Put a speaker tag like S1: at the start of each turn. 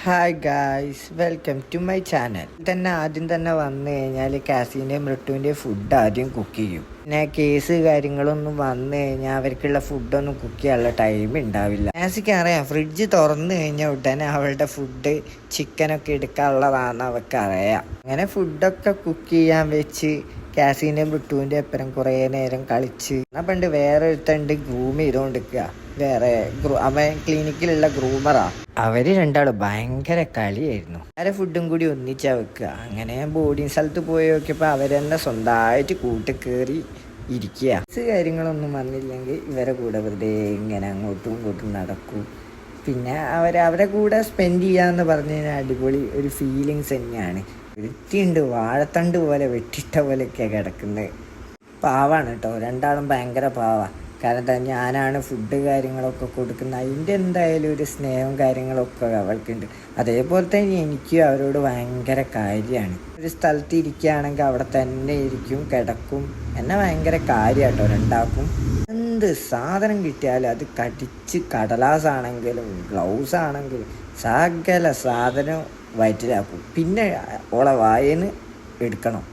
S1: Hi guys, welcome to my channel. ആദ്യം തന്നെ വന്നു കഴിഞ്ഞാൽ കാസിൻ്റെയും മൃട്ടുവിൻ്റെയും ഫുഡ് ആദ്യം കുക്ക് ചെയ്യും. പിന്നെ കേസ് കാര്യങ്ങളൊന്നും വന്നു കഴിഞ്ഞാൽ അവർക്കുള്ള ഫുഡൊന്നും കുക്ക് ചെയ്യാനുള്ള ടൈം ഉണ്ടാവില്ല. കാസിക്ക് അറിയാം, ഫ്രിഡ്ജ് തുറന്നു കഴിഞ്ഞാൽ ഉടനെ അവളുടെ ഫുഡ് ചിക്കനൊക്കെ എടുക്കാനുള്ളതാണെന്ന് അവർക്ക് അറിയാം. അങ്ങനെ ഫുഡൊക്കെ കുക്ക് ചെയ്യാൻ വെച്ച് കാസിൻ്റെ മൃട്ടുവിൻ്റെ അപ്പുറം കുറേ നേരം കളിച്ച് പണ്ട് വേറെ ഒരുത്തണ്ട് ഗ്രൂം ചെയ്തുകൊണ്ടിരിക്കുക. അവൻ ക്ലിനിക്കിലുള്ള ഗ്രൂമറാ. അവര് രണ്ടാളും ഭയങ്കര കളിയായിരുന്നു. അവരെ ഫുഡും കൂടി ഒന്നിച്ചാ വെക്കുക. അങ്ങനെ ബോർഡിങ് സ്ഥലത്ത് പോയി നോക്കിയപ്പോൾ അവരെന്നെ സ്വന്തമായിട്ട് കൂട്ടി കയറി ഇരിക്കുക. കാര്യങ്ങളൊന്നും വന്നില്ലെങ്കിൽ ഇവരെ കൂടെ വെറുതെ ഇങ്ങനെ അങ്ങോട്ടും ഇങ്ങോട്ടും നടക്കും. പിന്നെ അവരെ കൂടെ സ്പെൻഡ് ചെയ്യാന്ന് പറഞ്ഞു കഴിഞ്ഞാൽ അടിപൊളി ഒരു ഫീലിങ്സ് തന്നെയാണ്. വൃത്തിയുണ്ട്, വാഴത്തണ്ട് പോലെ വെട്ടിട്ട പോലെയൊക്കെയാണ് കിടക്കുന്നത്. പാവാണ് കേട്ടോ, രണ്ടാളും ഭയങ്കര പാവാണ്. കാരണം ഞാനാണ് ഫുഡ് കാര്യങ്ങളൊക്കെ കൊടുക്കുന്നത്. അതിൻ്റെ എന്തായാലും ഒരു സ്നേഹവും കാര്യങ്ങളൊക്കെ അവൾക്കുണ്ട്. അതേപോലെ തന്നെ എനിക്കും അവരോട് ഭയങ്കര കാര്യമാണ്. ഒരു സ്ഥലത്ത് ഇരിക്കുകയാണെങ്കിൽ അവിടെ തന്നെ ഇരിക്കും, കിടക്കും. എന്നെ ഭയങ്കര കാര്യമാട്ടോ രണ്ടാക്കും. എന്ത് സാധനം കിട്ടിയാലും അത് കടിച്ച്, കടലാസാണെങ്കിലും ഗ്ലൗസ് ആണെങ്കിലും സകല സാധനം വയറ്റിലാക്കും. പിന്നെ ഓളെ വായന്ന് എടുക്കണം.